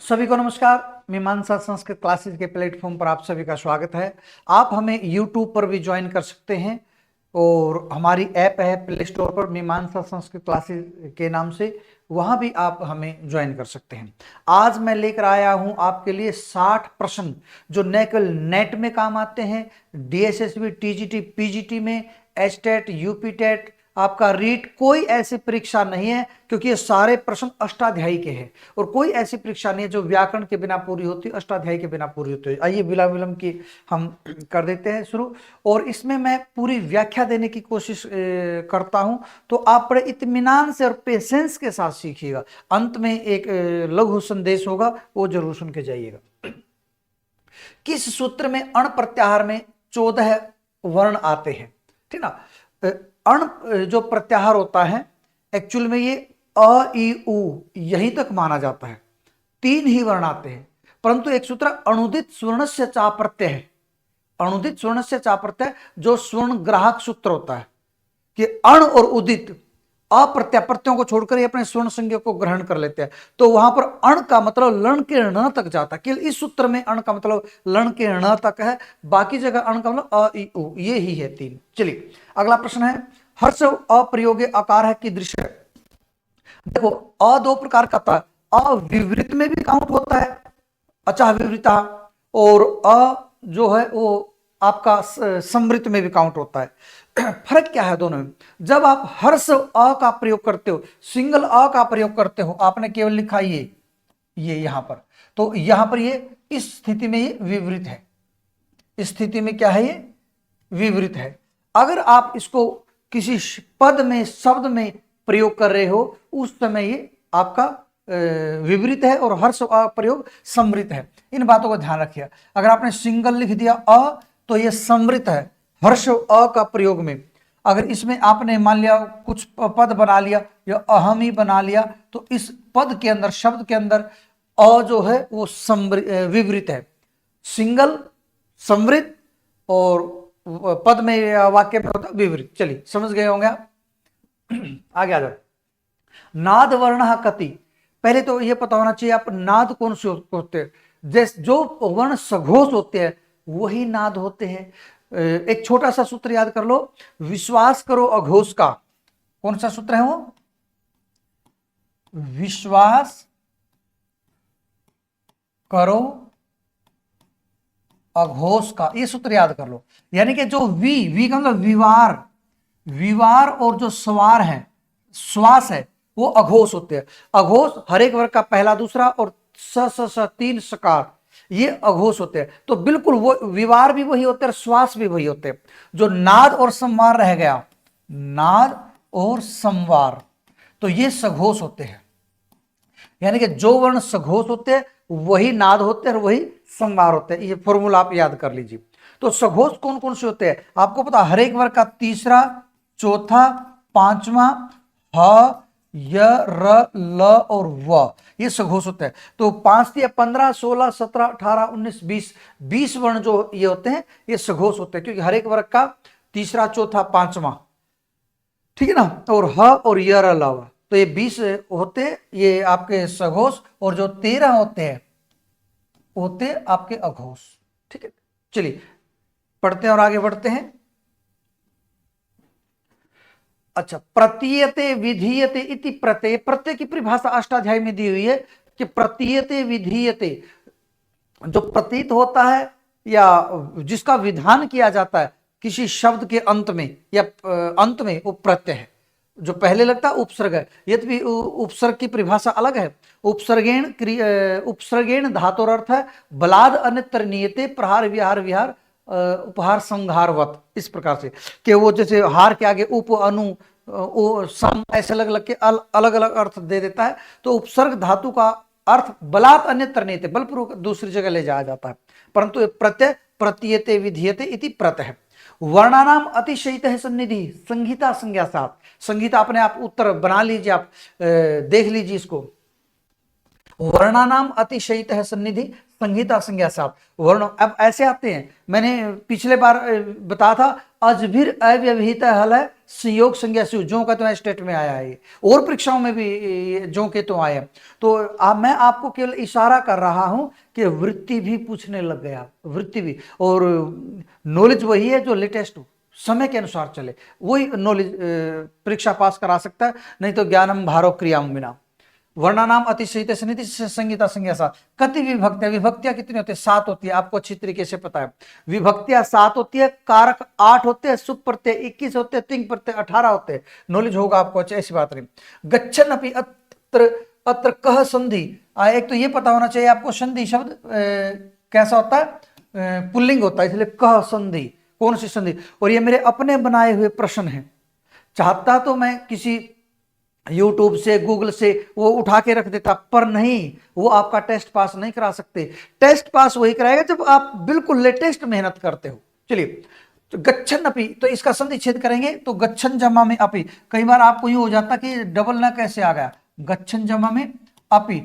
सभी को नमस्कार। मीमांसा संस्कृत क्लासेस के प्लेटफॉर्म पर आप सभी का स्वागत है। आप हमें YouTube पर भी ज्वाइन कर सकते हैं और हमारी ऐप है प्ले स्टोर पर मीमांसा संस्कृत क्लासेस के नाम से, वहां भी आप हमें ज्वाइन कर सकते हैं। आज मैं लेकर आया हूं आपके लिए 60 प्रश्न जो न केवल नेट में काम आते हैं, DSSB, TGT, PGT में, एचटेट, यूपीटेट, आपका रीट, कोई ऐसी परीक्षा नहीं है क्योंकि ये सारे प्रश्न अष्टाध्यायी के हैं और कोई ऐसी परीक्षा नहीं है जो व्याकरण के बिना पूरी होती, अष्टाध्यायी के बिना पूरी होती है। आइए बिला विलंब की हम कर देते हैं शुरू, और इसमें मैं पूरी व्याख्या देने की कोशिश करता हूं, तो आप बड़े इत्मीनान से और पेशेंस के साथ सीखिएगा। अंत में एक लघु संदेश होगा, वो जरूर सुन के जाइएगा। किस सूत्र में अण प्रत्याहार में 14 वर्ण आते हैं? ठीक ना। अण जो प्रत्याहार होता है एक्चुअल में ये अ ई उ यहीं तक माना जाता है, 3 ही वर्ण आते हैं, परंतु एक सूत्र अणुदित स्वर्णस्य चा प्रत्यय है। अणुदित स्वर्णस्य चा प्रत्यय जो स्वर्ण ग्राहक सूत्र होता है कि अण और उदित अप्रत्यय प्रत्ययों को छोड़कर ही अपने स्वर्ण संज्ञा को ग्रहण कर लेते हैं, तो वहां पर अण का मतलब लण के ण तक जाता है। केवल इस सूत्र में अण का मतलब लण के ण तक है, बाकी जगह अण का मतलब अ ई उ, ये ही है 3। चलिए अगला प्रश्न है, हर्ष अप्रयोगे आकार है कीदृश है? देखो अ 2 प्रकार का था, अविवृत में भी काउंट होता है, अचाह विवृता, और अ जो है वो आपका समृत में भी काउंट होता है। फर्क क्या है दोनों में? जब आप हर्ष अ का प्रयोग करते हो, सिंगल अ का प्रयोग करते हो, आपने केवल लिखा ये यहां पर, तो यहां पर ये इस स्थिति में ये विवृत है, इस स्थिति में क्या है, ये विवृत है। अगर आप इसको किसी पद में, शब्द में प्रयोग कर रहे हो, उस समय ये आपका विवृत है और हर्ष प्रयोग समृत है। इन बातों का ध्यान रखिए। अगर आपने सिंगल लिख दिया अ तो ये समृत है हर्ष अ का प्रयोग में। अगर इसमें आपने मान लिया कुछ पद बना लिया या अहम ही बना लिया, तो इस पद के अंदर, शब्द के अंदर अ जो है वो विवृत है, सिंगल समृत, और पद में या वाक्य में होता है विवृत। चलिए समझ गए होंगे आप। आगे आ जाओ। नाद वर्ण कति, पहले तो ये पता होना चाहिए आप नाद कौन से होते हैं। जैसे जो वर्ण सघोष होते हैं वही नाद होते हैं। एक छोटा सा सूत्र याद कर लो, विश्वास करो अघोष का। कौन सा सूत्र है वो? विश्वास करो अघोष का, ये सूत्र याद कर लो। यानी कि जो वी का मतलब विवार, विवार और जो स्वार है, श्वास है, वो अघोष होते हैं। अघोष हर एक वर्ग का पहला, दूसरा और स 3 सकार, ये अघोष होते हैं। तो बिल्कुल वो विवार भी वही होते हैं और श्वास भी वही होते हैं। जो नाद और संवार रह गया, नाद और संवार, तो ये सघोष होते हैं। यानी कि जो वर्ण सघोष होते हैं वही नाद होते हैं और वही संवार होते हैं। ये फॉर्मूला आप याद कर लीजिए। तो सघोष कौन कौन से होते हैं आपको पता? हर एक वर्ग का तीसरा, चौथा, पांचवा, ह, य, र, ल और व, ये सघोष होते हैं। तो 5 या 15, 16, 17, 18, 19, 20 वर्ण जो ये होते हैं ये सघोष होते हैं, क्योंकि हर एक वर्ग का तीसरा, चौथा, पांचवा, ठीक है ना, और ह और य, र, ल, व, तो ये 20 होते ये आपके सघोष, और जो 13 होते आपके अघोष। ठीक है, चलिए पढ़ते हैं और आगे बढ़ते हैं। अच्छा, प्रतीयते विधीयते इति प्रत्यय, प्रत्यय की परिभाषा अष्टाध्यायी में दी हुई है कि प्रतीयते विधीयते, जो प्रतीत होता है या जिसका विधान किया जाता है किसी शब्द के अंत में या अंत में, वो प्रत्यय है। जो पहले लगता है उपसर्ग है, यद्यपि उपसर्ग की परिभाषा अलग है। उपसर्गेण धातुरर्थ है बलाद अन्यत्र नियते प्रहार विहार विहार उपहार संहारवत, इस प्रकार से कि वो जैसे हार के आगे उप, अनु, सम, ऐसे अलग अलग के अलग अलग अर्थ दे देता है। तो उपसर्ग धातु का अर्थ बलात् अन्यत्र नियते, बलपूर्वक दूसरी जगह ले जाया जाता है, परंतु प्रत्यय प्रतीयते विधीयते इति प्रत्यय। वर्णानाम अतिशयित है सन्निधि संहिता संज्ञा साथ, संहिता अपने आप उत्तर बना लीजिए, आप देख लीजिए इसको। वर्णानाम अतिशयित है सन्निधि संहिता संज्ञा साथ, वर्ण अब ऐसे आते हैं। मैंने पिछले बार बताया था अजभिर अव्यवहित हल है संयोग संज्ञा से जो का तो स्टेट में आया है, और परीक्षाओं में भी जो के तो आया। तो मैं आपको केवल इशारा कर रहा हूं कि वृत्ति भी पूछने लग गया, वृत्ति भी, और नॉलेज वही है जो लेटेस्ट हो, समय के अनुसार चले, वही नॉलेज परीक्षा पास करा सकता है, नहीं तो ज्ञानम भारो क्रियाम बिना। वर्णानाम अतिशयित सनिधि संगीता संज्ञा सा। कति विभक्तियां, विभक्तियां कितनी होती है? 7 होती है, आपको अच्छी तरीके से पता है। विभक्तियां 7 होती है, कारक 8 होते हैं, सुप प्रत्यय 21 होते हैं, तिंग प्रत्यय 18 होते हैं। नॉलेज होगा आपको, अच्छी ऐसी बात नहीं। गच्छन अपि अत्र, अत्र कह संधि, एक तो ये पता होना चाहिए आपको संधि शब्द कैसा होता है, पुल्लिंग होता है, इसलिए कह संधि, कौन सी संधि। और ये मेरे अपने बनाए हुए प्रश्न हैं, चाहता तो मैं किसी यूट्यूब से गूगल से वो उठा के रख देता, पर नहीं, वो आपका टेस्ट पास नहीं करा सकते। टेस्ट पास वही कराएगा जब आप बिल्कुल लेटेस्ट मेहनत करते हो। चलिए, तो गच्छन अपि, तो इसका संधि छेद करेंगे तो गच्छन जमा में अपि। कई बार आपको यूं हो जाता कि डबल ना कैसे आ गया, गच्छन जमा में अपि,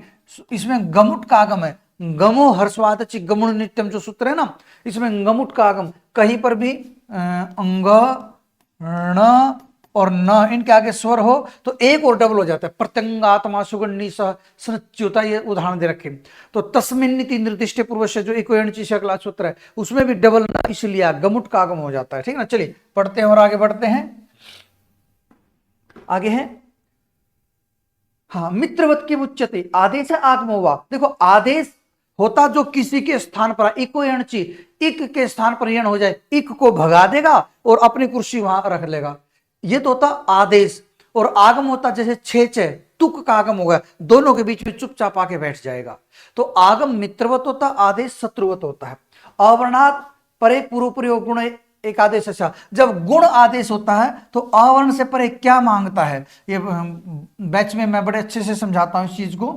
इसमें गमुट का आगम है, गमो हर्षवाद गमुण नित्यम जो सूत्र है ना, इसमें गमुट का आगम, कहीं पर भी अंग न और न इनके आगे स्वर हो तो एक और डबल हो जाता है, प्रत्यंगात्मा सुगंडी सच्युता, ये उदाहरण दे रखे। तो तस्मिन नीति निर्दिष्ट पूर्व से जो इकोयणची शकला सूत्र है उसमें भी डबल न इसलिए गमुट का आगम हो जाता है, ठीक ना। चलिए पढ़ते हैं और आगे बढ़ते हैं। आगे है, हाँ, मित्रवत की उच्चते आदेश है आगम हुआ। देखो आदेश होता जो किसी के स्थान पर, इको यणची, इक के स्थान पर यण हो जाए, इक को भगा देगा और अपनी कुर्सी वहां रख लेगा, ये तो होता आदेश। और आगम होता जैसे छेच है, तुक का आगम होगा, दोनों के बीच में चुपचाप आके बैठ जाएगा। तो आगम मित्रवत होता, आदेश शत्रुवत होता है। अवर्णात परे पूर्व प्रयोग गुण एक आदेश। अच्छा, जब गुण आदेश होता है तो अवर्ण से परे क्या मांगता है, ये बैच में मैं बड़े अच्छे से समझाता हूं इस चीज को।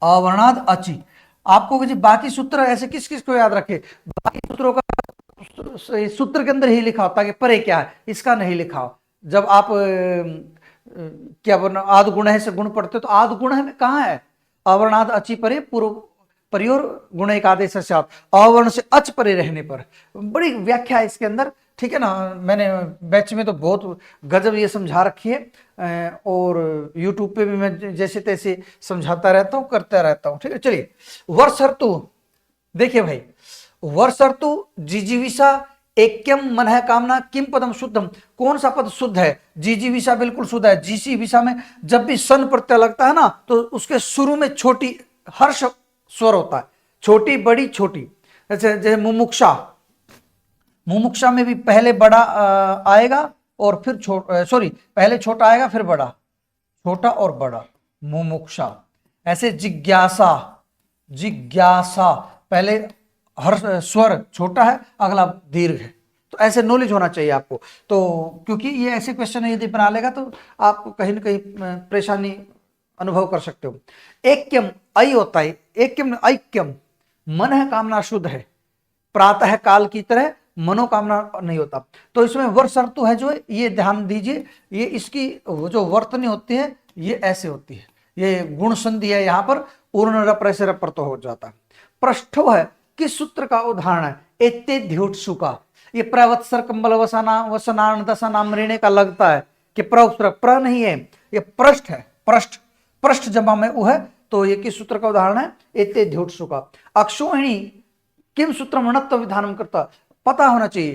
अवर्णाद अचि, आपको जी बाकी सूत्र ऐसे किस किस को याद रखे, बाकी सूत्रों का सूत्र के अंदर ही लिखा होता है कि परे क्या है, इसका नहीं लिखा हो। जब आप क्या बोलना, आद गुण है से गुण पढ़ते हो तो आद गुण है कहाँ है, अवर्णाद अचि परे पूर्व परियोर गुण एक आदेश से अवर्ण से अच परे रहने पर, बड़ी व्याख्या है इसके अंदर, ठीक है ना। मैंने बैच में तो बहुत गजब ये समझा रखी है, और यूट्यूब पे भी मैं जैसे तैसे समझाता रहता हूँ, करता रहता हूँ, ठीक है। चलिए, वर्ष ऋतु, देखिए भाई, वर्ष ऋतु जिजीविषा एक्यम मन है कामना किम पदम शुद्धम, कौन सा पद शुद्ध है, जिजीविषा बिल्कुल शुद्ध है। जीसी विषा में जब भी सन प्रत्यय लगता है ना तो उसके शुरू में छोटी हर्ष स्वर होता है, छोटी बड़ी छोटी, जैसे मुमुक्षा, मुमुक्षा में भी पहले बड़ा आएगा और फिर सॉरी पहले छोटा आएगा फिर बड़ा, छोटा और बड़ा, मुमुक्षा। ऐसे जिज्ञासा, जिज्ञासा पहले हर स्वर छोटा है, अगला दीर्घ है। तो ऐसे नॉलेज होना चाहिए आपको। तो क्योंकि ये ऐसे क्वेश्चन है, यदि बना लेगा तो आप कहीं ना कहीं परेशानी अनुभव कर सकते हो। ऐक्यम ऐ होता है, ऐक्यम ऐक्यम, मन है कामना शुद्ध है, प्रातः काल की तरह मनोकामना नहीं होता। तो इसमें वर्ष ऋतु है जो, ये ध्यान दीजिए, ये इसकी जो वर्तनी होती है ये ऐसे होती है, ये गुण संधि है, यहाँ पर उर्ण रप रस रप पर तो हो जाता है। पृष्ठो है, किस सूत्र का उदाहरण है, एते ध्युटसु का, ये प्रवत्सर कंबल वसना वसनान दशा नाम ऋणे का लगता है कि प्र नहीं है, ये पृष्ठ है, पृष्ठ, पृष्ठ जमा में उ है, तो ये किस सूत्र का उदाहरण है, एते ध्युटसु का। अक्षोहिणी किम सूत्र णत्व विधानम करता, पता होना चाहिए,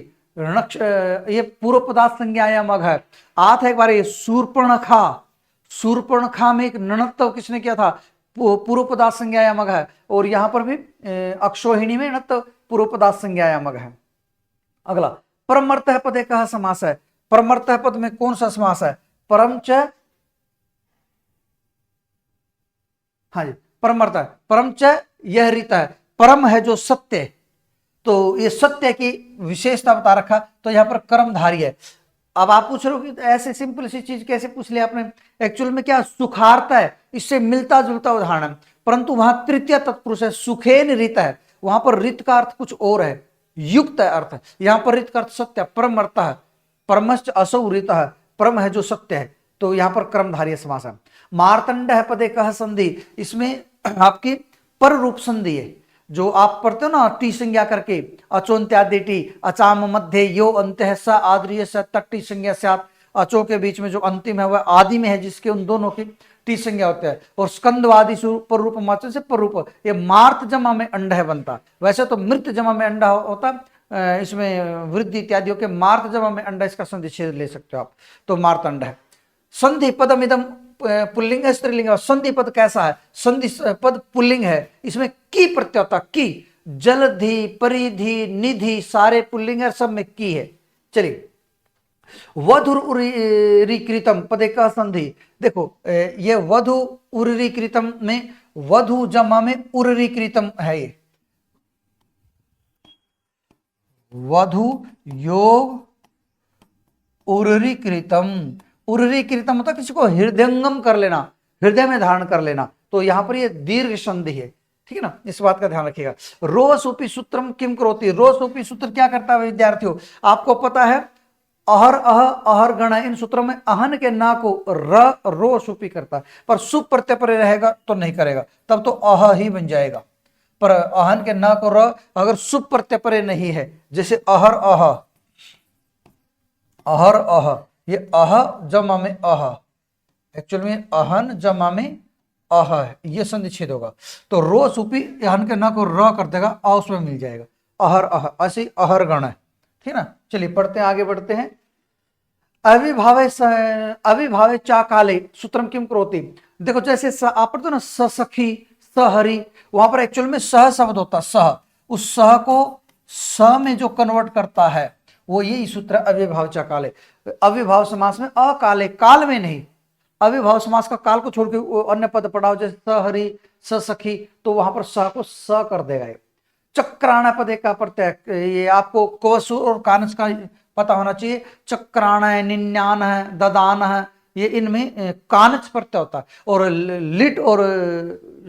ये पूर्व पदार्थ संज्ञायाम अघ है। आठ एक बार, ये शूर्पणखा, शूर्पणखा में एक णत्व किसने किया था, पूर्व पदार्थ संज्ञायाम है, और यहां पर भी अक्षोहिणी में णत्व पूर्व पदार्थ संज्ञायाम है। अगला, परमर्तः पदे कहा समास है, परमर्तः पद में कौन सा समास है, परम च, हाँ जी परमर्तः, परम च यह रीता है, परम है जो सत्य, तो ये सत्य की विशेषता बता रखा, तो यहां पर कर्मधारी है। अब आप पूछ रहे हो कि ऐसे सिंपल सी चीज कैसे पूछ लिया आपने, एक्चुअल में क्या सुखार्थ है, इससे मिलता जुलता उदाहरण है, परंतु वहां तृतीय तत्पुरुष है, सुखेन रीत है, वहां पर रीत का अर्थ कुछ और है, युक्त है अर्थ, यहां पर रीत का अर्थ सत्य, परम अर्थ है, परमश्च असौ रीत है, परम है जो सत्य है, तो यहां पर कर्मधारी समास है। मार्तंड है पदे कह संधि, इसमें आपकी पर रूप संधि है, जो आप पढ़ते हो ना टी संज्ञा करके, अचोन्त्यादि टी, अचाम मध्य यो अंत्य स आद्रिय स तट्टी संज्ञा से, अचो के बीच में जो अंतिम है वह आदि में है, जिसके उन दोनों की टी संज्ञा होता है। और स्कंदवादी पर रूप मात्र से पर रूप, ये मार्त जमा में अंड है बनता, वैसे तो मृत जमा में अंडा होता, इसमें वृद्धि इत्यादियों के मार्त जमा में अंडा, इसका संधि ले सकते हो आप, तो मार्त अंड है। संधि पदम इदम पुल्लिंग है स्त्रीलिंग है। संधि पद कैसा है? संधि पद पुल्लिंग है, इसमें की प्रत्यय होता, की, जलधि परिधि निधि सारे पुल्लिंग है, सब में की है। चलिए, वधुर उरीकृतम पदे का संधि, देखो ये वधु उरीकृतम में वधु जमा में उरीकृतम है, ये वधु योग उरीकृतम। उरीकृतम मतलब किसी को हृदयंगम कर लेना, हृदय में धारण कर लेना, तो यहां पर ये दीर्घ संधि है, ठीक है ना, इस बात का ध्यान रखिएगा। रोसूपी सूत्रम किम करोति, रोसूपी सूत्र क्या करता है विद्यार्थियों? आपको पता है अहर अह अहर गण, इन सूत्रों में अहन के ना को रो सुपी करता है, पर सुप प्रत्यय पर रहेगा तो नहीं करेगा, तब तो अह ही बन जाएगा। पर अहन के ना को र अगर सुप प्रत्यय पर नहीं है, जैसे अहर अह, अहर अह, ये अह जमा में अह, एक्चुअल में अहन जमा में अह है, ये संधिच्छेद होगा, तो रो सुपी अहन के ना को र कर देगा, अ उसमें मिल जाएगा, अहर अह, ऐसे अहर गण है, ठीक ना। चलिए पढ़ते हैं, आगे बढ़ते हैं। अविभावे चा काले सूत्रम किम करोति, देखो जैसे आप पढ़ते हो ना सखी सहरी, वहां पर एक्चुअल में सह शब्द होता, सह, उस सह को स में जो कन्वर्ट करता है वो यही सूत्र अविभाव चा काले। अविभाव समास में अकाले, काल में नहीं, अविभाव समास का काल को छोड़ के अन्य पद पढ़ाओ, जैसे सहरी सखी, तो वहां पर स को स कर देगा। चक्राणा पदे का प्रत्यय, ये आपको कोसु और कानस का पता होना चाहिए। चक्राण है, निन्यान है, ददान है, ये इनमें कानच प्रत्यय होता है, और लिट और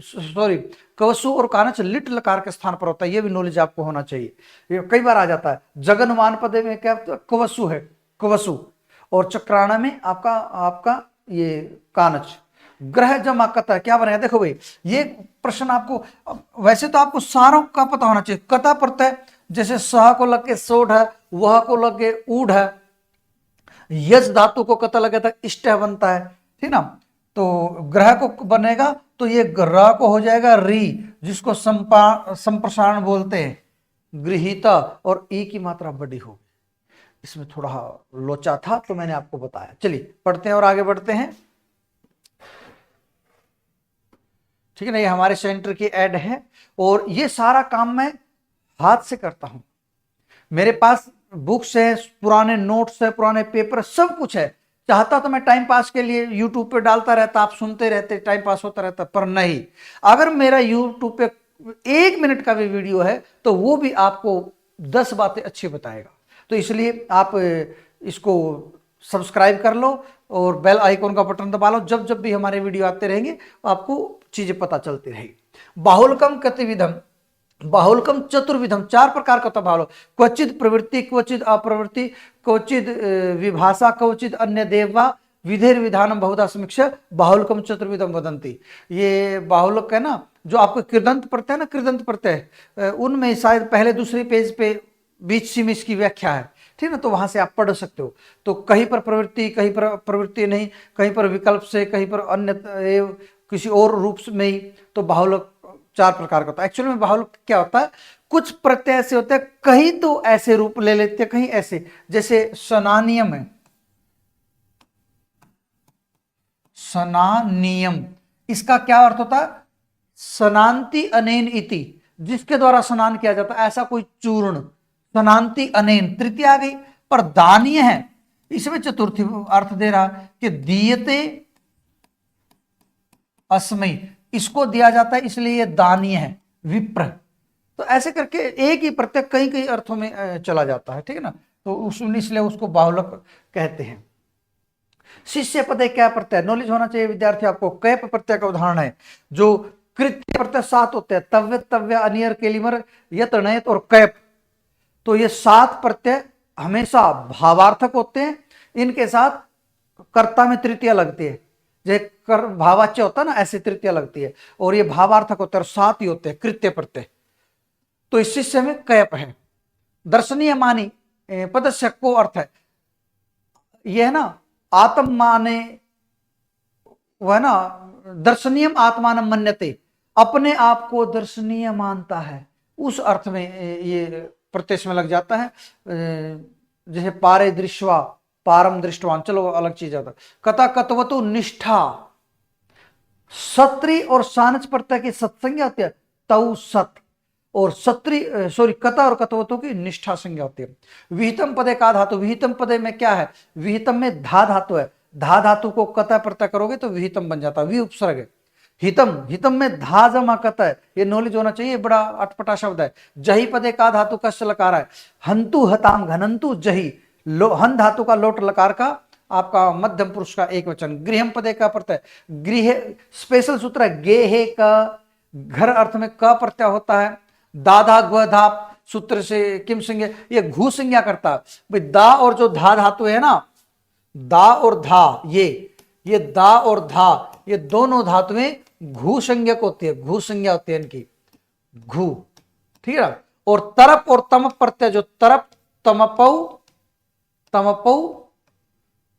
सॉरी कवसु और कानच लिट लकार के स्थान पर होता है, ये भी नॉलेज आपको होना चाहिए, ये कई बार आ जाता है। जगनमान पदे में क्या कवसु है, कवसु, और चक्राणा में आपका ये कानच। ग्रह जमा कता क्या बनेगा? देखो भाई ये प्रश्न आपको, वैसे तो आपको सारों का पता होना चाहिए। कता प्रत्यय जैसे सह को लग के सोढ़ है, वह को लग के ऊढ़ है, यज धातु को कता लगे तक इष्ट बनता है, ठीक ना। तो ग्रह को बनेगा तो ये ग्रह को हो जाएगा री, जिसको संप्रसारण बोलते हैं, गृहीता, और ई की मात्रा बड़ी होगी, इसमें थोड़ा लोचा था तो मैंने आपको बताया। चलिए पढ़ते हैं और आगे बढ़ते हैं, ठीक है ना। ये हमारे सेंटर की ऐड है, और ये सारा काम मैं हाथ से करता हूं, मेरे पास बुक्स है, पुराने नोट्स है, पुराने पेपर, सब कुछ है। चाहता तो मैं टाइम पास के लिए यूट्यूब पे डालता रहता, आप सुनते रहते, टाइम पास होता रहता, पर नहीं, अगर मेरा यूट्यूब पे 1 मिनट का भी वीडियो है तो वो भी आपको 10 बातें अच्छी बताएगा। तो इसलिए आप इसको सब्सक्राइब कर लो और बेल आइकॉन का बटन दबा लो, जब जब भी हमारे वीडियो आते रहेंगे आपको चीजें पता चलती रहेगी। बाहुलकम कतिविधम, बाहुलकम चतुर्विधम, 4 प्रकार का होता बाहुल, क्वचित प्रवृत्ति, क्वचित अप्रवृत्ति, क्वचित विभाषा, क्वचित अन्य देवा, विधेर विधानम बहुधा समीक्षा, बाहुलकम चतुर्विधम वदंती। ये बाहुलक है ना, जो आपको कृदंत प्रत्यय ना, कृदंत प्रत्यय, उनमें शायद पहले दूसरे पेज पे बीच सी में इसकी व्याख्या है, ठीक ना, तो वहां से आप पढ़ सकते हो। तो कहीं पर प्रवृत्ति, कहीं पर प्रवृत्ति नहीं, कहीं पर विकल्प से, कहीं पर अन्य किसी और रूप में ही, तो बाहुलक 4 प्रकार का होता है। एक्चुअली में बाहुलक क्या होता है, कुछ प्रत्यय ऐसे होते हैं, कहीं तो ऐसे रूप ले लेते हैं, कहीं ऐसे, जैसे सनानियम है, सनानियम, इसका क्या अर्थ होता है? सनांति अनेन इति, जिसके द्वारा स्नान किया जाता है, ऐसा कोई चूर्ण, सनांति अनेन, तृतीय आ गई, पर दानीय है, इसमें चतुर्थी अर्थ दे रहा कि दीयते अस्मयी, इसको दिया जाता है इसलिए ये दानीय है, विप्र। तो ऐसे करके एक ही प्रत्यय कई कई अर्थों में चला जाता है, ठीक है ना, तो इसलिए उसको बाहुलक कहते हैं। शिष्य पदे क्या प्रत्यय, नॉलेज होना चाहिए विद्यार्थी आपको। कैप प्रत्यय का उदाहरण है, जो कृत्य प्रत्यय 7 होते हैं, तव्य तव्य अनियर केलिमर यत नयत और कैप, तो ये 7 प्रत्यय हमेशा भावार्थक होते हैं, इनके साथ कर्ता में तृतीया लगती है, जैसे भावाच्य होता है ना, ऐसे तृतीया लगती है, और ये भावार्थक होते हैं, और 7 ही होते हैं कृत्य प्रत्यय, तो इस शिष्य में कयप है। दर्शनीय मानी पदस्य को अर्थ है, यह है ना आत्म माने, वह ना दर्शनीय आत्मान मन्यते, अपने आप को दर्शनीय मानता है, उस अर्थ में ये प्रत्यक्ष में लग जाता है। जैसे पारे दृश्वा पारम दृष्टवान, चलो अलग चीज आता। कथा कतवतु निष्ठा, सत्री और सानच प्रत्यय की सत्संज्ञा होती है तौ सत, और सत्री कथा और कतवतु की निष्ठा संज्ञा होती है। विहितम पदे का धातु, विहितम पदे में क्या है, विहितम में धा धातु है, धा धातु को कथा प्रत्यय करोगे तो विहितम बन जाता है, वि उपसर्ग है। हितम, हितम में धा जमा कत है, ये नॉलेज होना चाहिए, बड़ा अटपटा शब्द है। जही पदे का धातु कश्य लकार है, हंतु हताम घनंतु जही, हन धातु का लोट लकार का आपका मध्यम पुरुष का एक वचन। गृहम पदे का प्रत्यय, गृह स्पेशल सूत्र है, गेहे का घर अर्थ में क प्रत्यय होता है। दाधा ग्वधा सूत्र से किम संज्ञा, ये घू संज्ञा करता है भाई। दा और जो धा धातु है ना, दा और धा, ये दा और धा, ये दोनों धातुएं घू संज्ञक होती है, घू संज्ञा होती है इनकी, घू, ठीक है। और तरप और तमप प्रत्यय, जो तरप तमपौ तमपौ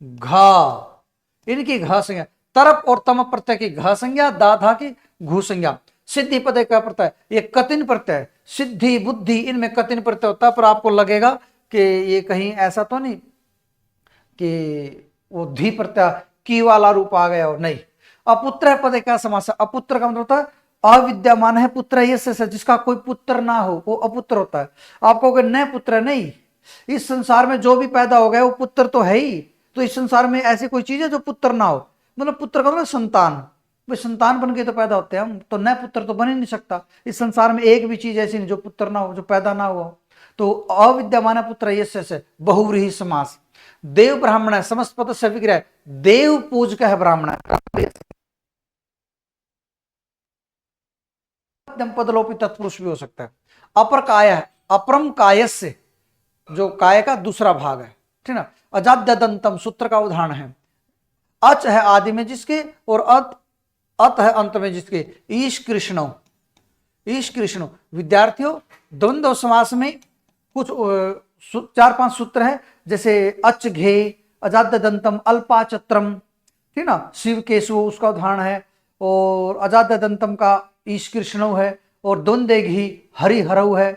घा, इनकी घ संज्ञा, तरप और तमप प्रत्यय की घ संज्ञा, दाधा की घू संज्ञा। सिद्धि पदे का प्रत्यय, ये कतिन प्रत्यय, सिद्धि बुद्धि इनमें कतिन प्रत्यय होता है, पर आपको लगेगा कि ये कहीं ऐसा तो नहीं कि वो धी प्रत्यय की वाला रूप आ गया, और नहीं। अपुत्र पदे का समास है, अपुत्र का मतलब होता है अविद्यमान है, पुत्र ये से जिसका कोई पुत्र ना हो वो अपुत्र होता है। आप कहोगे न पुत्र, नहीं, इस संसार में जो भी पैदा हो गया वो पुत्र तो है ही, तो इस संसार में ऐसी कोई चीज है जो पुत्र ना हो, मतलब पुत्र का मतलब संतान, भाई संतान बन के तो पैदा होते हैं हम, तो न पुत्र तो बन ही नहीं सकता। इस संसार में एक भी चीज ऐसी नहीं जो पुत्र ना हो, जो पैदा ना हुआ। तो अविद्यमान पुत्र ये से बहुव्रीहि समास। देव ब्राह्मण है, समस्त पद से विग्रह, देव पूजक है ब्राह्मण है। पदलोपी तत्पुरुष भी हो सकता है। अपर काय है, अपरम कायस्य, जो काय का दूसरा भाग है, ठीक ना। अजाद्य दंतम सूत्र का उदाहरण है। अच है आदि में जिसके, और अत है अंत में जिसके। ईश कृष्णो, ईश कृष्णो। विद्यार्थियों, द्वंद्व समास में कुछ 4-5 सूत्र है, जैसे अच घे, अजाद्य दंतम, अल्पाचत्रम, ठीक ना, शिव केशव उसका उदाहरण है, और अजाद्य दंतम का ईश कृष्णो है, और द्वंद्व घी हरिहरऊ है,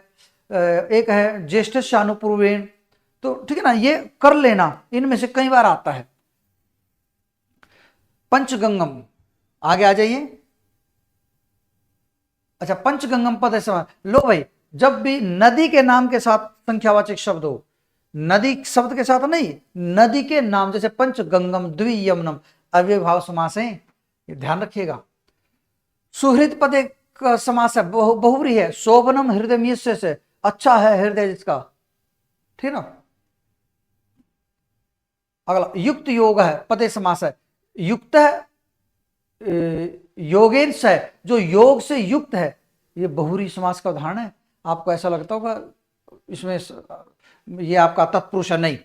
एक है ज्येष्ठ शानुपूर्वेण। तो ठीक है ना, ये कर लेना, इनमें से कई बार आता है। पंचगंगम, आगे आ जाइए। अच्छा, पंचगंगम पद है, लो भाई, जब भी नदी के नाम के साथ संख्यावाचक शब्द हो, नदी शब्द के साथ नहीं, नदी के नाम, जैसे पंचगंगम द्वियमनम, अव्ययभाव समास है, ये ध्यान रखिएगा। सुहृद पदे का समास है, बहुव्रीहि है। शोभनम हृदय से, अच्छा है हृदय जिसका, ठीक ना। अगला युक्त योग है, पदे समास है, युक्त है योगेन से, जो योग से युक्त है, ये बहुव्रीहि समास का उदाहरण है। आपको ऐसा लगता होगा इसमें ये आपका तत्पुरुष है, नहीं।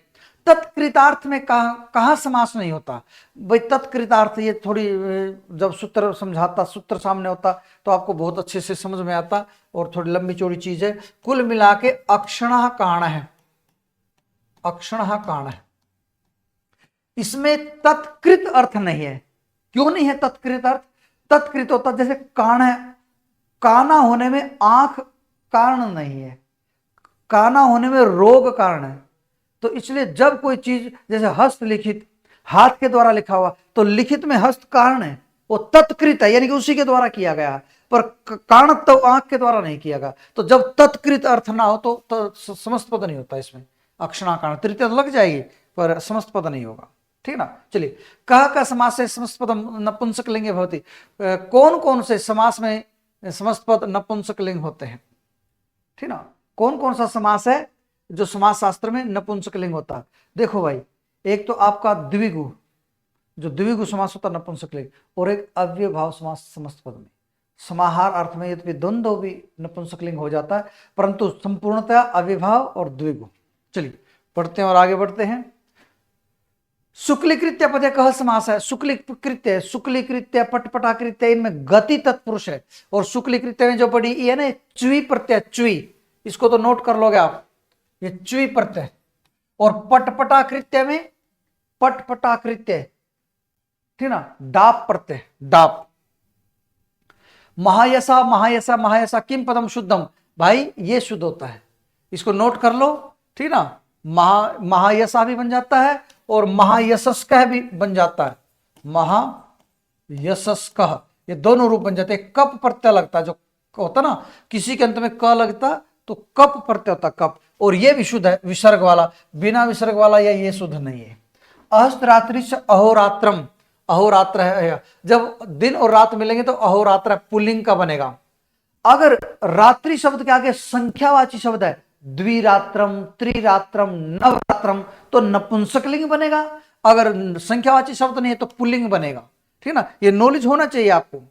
तत्कृतार्थ में कहां समास नहीं होता भाई। तत्कृतार्थ ये थोड़ी, जब सूत्र समझाता, सूत्र सामने होता तो आपको बहुत अच्छे से समझ में आता, और थोड़ी लंबी चौड़ी चीज है। कुल मिला के अक्षणः काण है, अक्षणः काण है, इसमें तत्कृत अर्थ नहीं है। क्यों नहीं है तत्कृत अर्थ? तत्कृत होता जैसे काण है, काना होने में आंख कारण नहीं है, काना होने में रोग कारण है। तो इसलिए जब कोई चीज, जैसे हस्त लिखित, हाथ के द्वारा लिखा हुआ, तो लिखित में हस्त कारण है, वो तत्कृत है, यानी कि उसी के द्वारा किया गया है, पर कारण तो आंख के द्वारा नहीं किया गया। तो जब तत्कृत अर्थ ना हो तो समस्त पद नहीं होता इसमें। अक्षणा कारण तृतीय तो लग जाएगी, पर समस्त पद नहीं होगा, ठीक ना। चलिए, कह का समास से समस्त पद नपुंसक लिंग भवति। कौन कौन से समास में समस्त पद नपुंसक लिंग होते हैं, ठीक ना। कौन कौन सा समास है जो समास शास्त्र में नपुंसक लिंग होता है? देखो भाई, एक तो आपका द्विगु, जो द्विगु समास होता है नपुंसक लिंग, और एक अव्ययभाव समास समस्त पद में। समाहार अर्थ में यदि द्वंद्व भी नपुंसक लिंग हो जाता है, परंतु संपूर्णतः अव्ययभाव और द्विगु। चलिए पढ़ते हैं और आगे बढ़ते हैं। शुक्लीकृत्य पदे कह समास है। शुक्लीकृत्य, शुक्लीकृत्य, पटपटाकृत्य, इनमें गति तत्पुरुष है। और शुक्लीकृत्य में जो पड़ी है ना, च्वी प्रत्यय, च्वी, इसको तो नोट कर लोगे आप, ये च्वी प्रत्यय। और पटपटाकृत्य में पटपटाकृत्य, ठीक ना, डाप प्रत्यय, डाप। महायसा महायसा महायसा किम पदम शुद्धम, भाई ये शुद्ध होता है, इसको नोट कर लो, ठीक ना। महायसा भी बन जाता है और महायशस्कः भी बन जाता है, महायशस्कः, ये दोनों रूप बन जाते हैं। कप प्रत्यय लगता है, जो होता ना किसी के अंत में क लगता तो कप प्रत्यय होता, कप। और ये भी शुद्ध है, विसर्ग वाला, बिना विसर्ग वाला या ये शुद्ध नहीं है। अहस्त्रात्रि से अहोरात्रम, अहोरात्र है, जब दिन और रात मिलेंगे तो अहोरात्र पुल्लिंग का बनेगा। अगर रात्रि शब्द के आगे संख्यावाची शब्द है, द्विरात्रम, त्रिरात्रम, नवरात्रम, तो नपुंसकलिंग बनेगा। अगर संख्यावाची शब्द नहीं है तो पुल्लिंग बनेगा, ठीक ना। ये नॉलेज होना चाहिए आपको।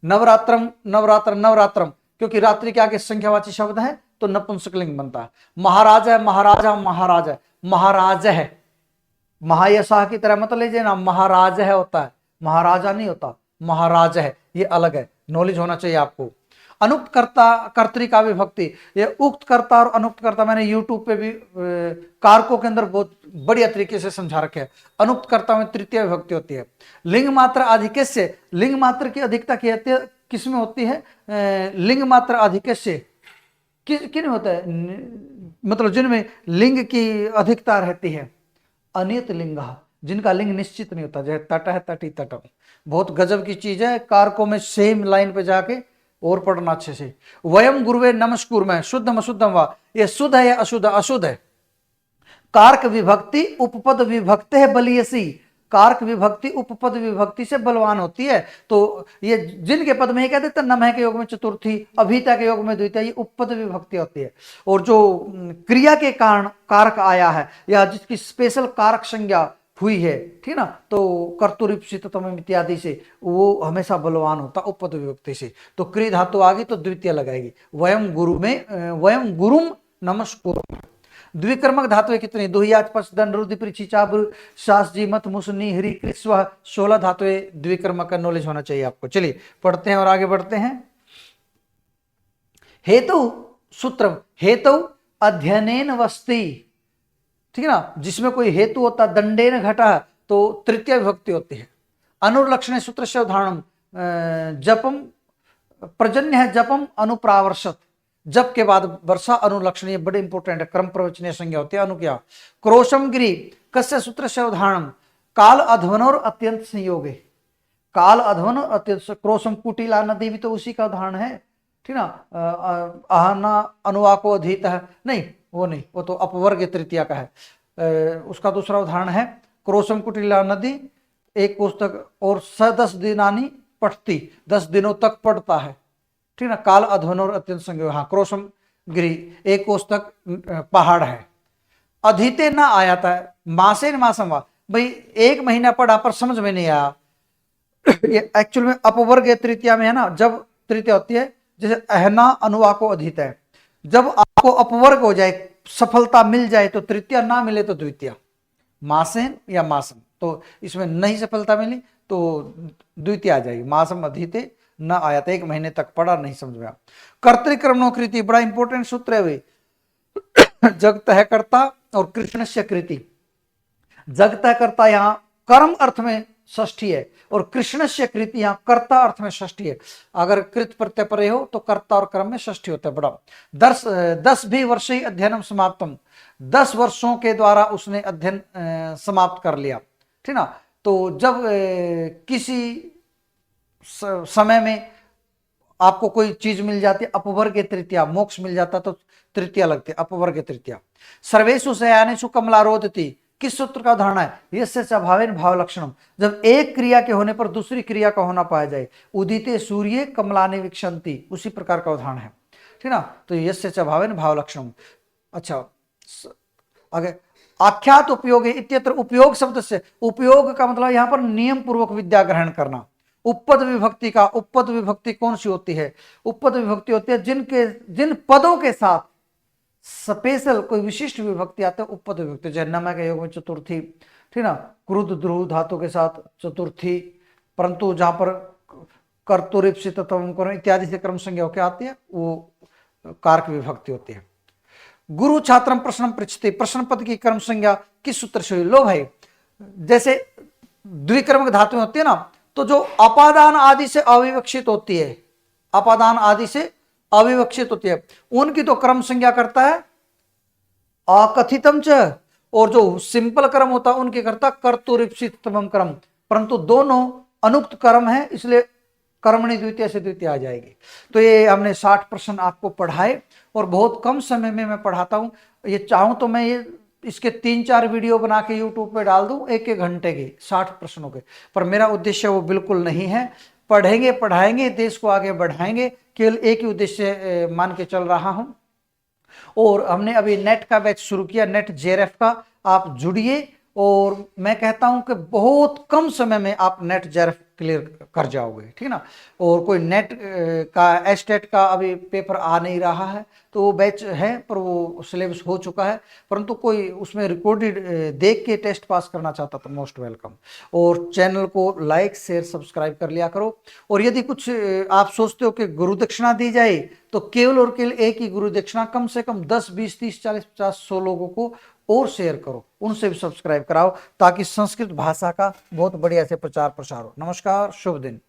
नवरात्रम, नवरात्र, नवरात्रम, क्योंकि रात्रि के आगे संख्यावाची शब्द है तो नपुंसकलिंग बनता है। महाराज है, महाराजा, महाराज है, महाराज है, महायशा की तरह मत लीजिए ना, महाराज है होता है, महाराजा नहीं होता, महाराज है, ये अलग है, नॉलेज होना चाहिए आपको। अनुक्त कर्ता कर्तृका विभक्ति, ये उक्त कर्ता और अनुक्त कर्ता मैंने यूट्यूब पे भी कारकों के अंदर बहुत बढ़िया तरीके से समझा रखे हैं। अनुक्त कर्ता में तृतीय विभक्ति होती है। लिंग मात्र अधिकस्य, लिंग मात्र की अधिकता किस में होती है, लिंग मात्र अधिकस्य किन होता है, मतलब जिनमें लिंग की अधिकता रहती है। अनियत लिंग, जिनका लिंग निश्चित नहीं होता, जैसे तट है, तटी, तटम, बहुत गजब की चीज है, कारकों में सेम लाइन पे जाके और पढ़ना अच्छे से। वयम गुरुवे नमस्कुर्मः, शुद्धम अशुद्धम वा, ये शुद्ध है या अशुद्ध, अशुद्ध है। कारक विभक्ति उपपद विभक्ति है बलियसी, कारक विभक्ति उपपद विभक्ति से बलवान होती है। तो ये जिनके पद में ही कहते हैं नमः के योग में चतुर्थी, अभिता के योग में द्वितीय, ये उपपद विभक्ति होती है। और जो क्रिया के कारण कारक आया है या जिसकी स्पेशल कारक संज्ञा हुई है, ठीक ना, तो कर्तुरिप्सिततम इत्यादि से वो हमेशा बलवान होता उपपद विभक्ति से। तो क्री धातु आ गई तो द्वितीय लगाएगी। वयम गुरु में वयम गुरुम नमस्कुर्मः। द्विकर्मक धातु कितनी, दुहियाच पच दंड रुदि पृछी चाबुर शास जी मत मुसनी हरि कृस्व, 16 धातुएं द्विकर्मक का नॉलेज होना चाहिए आपको। चलिए पढ़ते हैं और आगे बढ़ते हैं। हेतु सूत्र, हेतु अध्ययनेन वस्ति, ठीक है ना, जिसमें कोई हेतु होता, दंडेन घटा, तो तृतीय विभक्ति होती है। अनुलक्षण सूत्र से उदाहरण, जपम पर्जन्य है, जपम अनुप्रावर्षत, जप के बाद वर्षा अनुलक्षणीय, बड़े इंपोर्टेंट है, क्रम प्रवचनीय संज्ञा होती है। अनुक्रिया क्रोशम गिरी, कस्य सूत्र से उदाहरण, काल अध्वनोर अत्यंत संयोगे, काल अध्वन अत्यंत, क्रोशम कुटिला नदी भी तो उसी का उदाहरण है, ठीक ना। आहना अनुवाको अधीत है, नहीं वो नहीं, वो तो अपवर्ग तृतीया का है। उसका दूसरा उदाहरण है क्रोशम कुटिला नदी, एक पुस्तक, और 10 दिनानी पठती, 10 दिनों तक पढ़ता है, ठीक ना। काल अध्वनोर अत्यंत संयोग, हाँ क्रोशम गिरी, एक कोष तक पहाड़ है। अधीते ना आया था, मासेन मासम वा, भाई 1 महीना पढ़ा पर समझ में नहीं आया, ये एक्चुअल में अपवर्ग तृतीया में है ना, जब तृतीया होती है, जैसे अहना अनुवा को अधीत है, जब आपको अपवर्ग हो जाए, सफलता मिल जाए तो तृतीया, ना मिले तो द्वितीय, मासेन या मासम, तो इसमें नहीं सफलता मिली तो द्वितीय आ जाएगी। मासम अधीते न आया था, 1 महीने तक पढ़ा, नहीं समझ में आया। कर्तृक्रमणो कृति, बड़ा इंपॉर्टेंट सूत्र है वे, जगत है कर्ता और कृष्णस्य कृति। जगत है कर्ता यहां कर्म अर्थ में षष्ठी है और कृष्णस्य कृति यहां कर्ता अर्थ में षष्ठी है। अगर कृत प्रत्यय परे हो तो कर्ता और कर्म में षष्ठी होता है। बड़ा 10 भी वर्ष ही अध्ययनम समाप्तम, 10 वर्षों के द्वारा उसने अध्ययन समाप्त कर लिया, ठीक ना। तो जब किसी समय में आपको कोई चीज मिल जाती है, अपवर्ग तृतीया, मोक्ष मिल जाता तो तृतीया लगती है, अपवर्ग तृतीया। सर्वेषु शयानेषु कमलारोदति, किस सूत्र का उदाहरण है, यस्य च भावेन भाव लक्षणम, जब एक क्रिया के होने पर दूसरी क्रिया का होना पाया जाए। उदिते सूर्य कमलाने विक्षंति, उसी प्रकार का उदाहरण है, ठीक ना। तो यस्य च भावेन भाव लक्षणम। अच्छा आगे, आख्यात उपयोग इत्यत्र, उपयोग शब्द से, उपयोग का मतलब यहां पर नियम पूर्वक विद्या ग्रहण करना। उपपद विभक्ति का, उपपद विभक्ति कौन सी होती है, उपपद विभक्ति होती है जिन पदों के साथ स्पेशल कोई विशिष्ट विभक्ति आते हैं, उपपद विभक्ति। जैसे नमः के योग में चतुर्थी, ठीक ना, क्रुद्ध ध्रुव धातु के साथ चतुर्थी, परंतु जहां पर कर्तुरिप्सितम इत्यादि से क्रम संज्ञा होकर आती है वो कारक विभक्ति होती है। गुरु छात्रम प्रश्न पृच्छते, प्रश्न पद की कर्म संज्ञा किस सूत्र से हुई? लो भाई, जैसे द्विक्रमक धातुएं होती है ना, तो जो अपादान आदि से अविवक्षित होती है, अपादान आदि से अविवक्षित होती है, उनकी तो क्रम संज्ञा करता है अकथितम च, और जो सिंपल क्रम होता है उनके करता कर्तुरीप्सितम क्रम, परंतु दोनों अनुक्त क्रम है, इसलिए कर्मणि द्वितीय से द्वितीय आ जाएगी। तो ये हमने 60 प्रश्न आपको पढ़ाए और बहुत कम समय में मैं पढ़ाता हूं। ये चाहूं तो मैं ये इसके 3-4 वीडियो बना के यूट्यूब पे डाल दूं 1-1 घंटे के 60 प्रश्नों के, पर मेरा उद्देश्य वो बिल्कुल नहीं है। पढ़ेंगे पढ़ाएंगे, देश को आगे बढ़ाएंगे, केवल एक ही उद्देश्य मान के चल रहा हूं। और हमने अभी नेट का बैच शुरू किया, नेट जेआरएफ का, आप जुड़िए और मैं कहता हूं कि बहुत कम समय में आप नेट जेआरएफ क्लियर कर जाओगे, ठीक है ना। और कोई नेट का एस्टेट का अभी पेपर आ नहीं रहा है, तो वो बैच है पर वो सिलेबस हो चुका है, परंतु कोई उसमें रिकॉर्डेड देख के टेस्ट पास करना चाहता तो मोस्ट वेलकम। और चैनल को लाइक शेयर सब्सक्राइब कर लिया करो। और यदि कुछ आप सोचते हो कि गुरु दक्षिणा दी जाए, तो केवल और केवल एक ही गुरु दक्षिणा, कम से कम 10, 20, 30, 40, 50, 100 लोगों को और शेयर करो, उनसे भी सब्सक्राइब कराओ, ताकि संस्कृत भाषा का बहुत बढ़िया से प्रचार प्रसार हो। नमस्कार, शुभ दिन।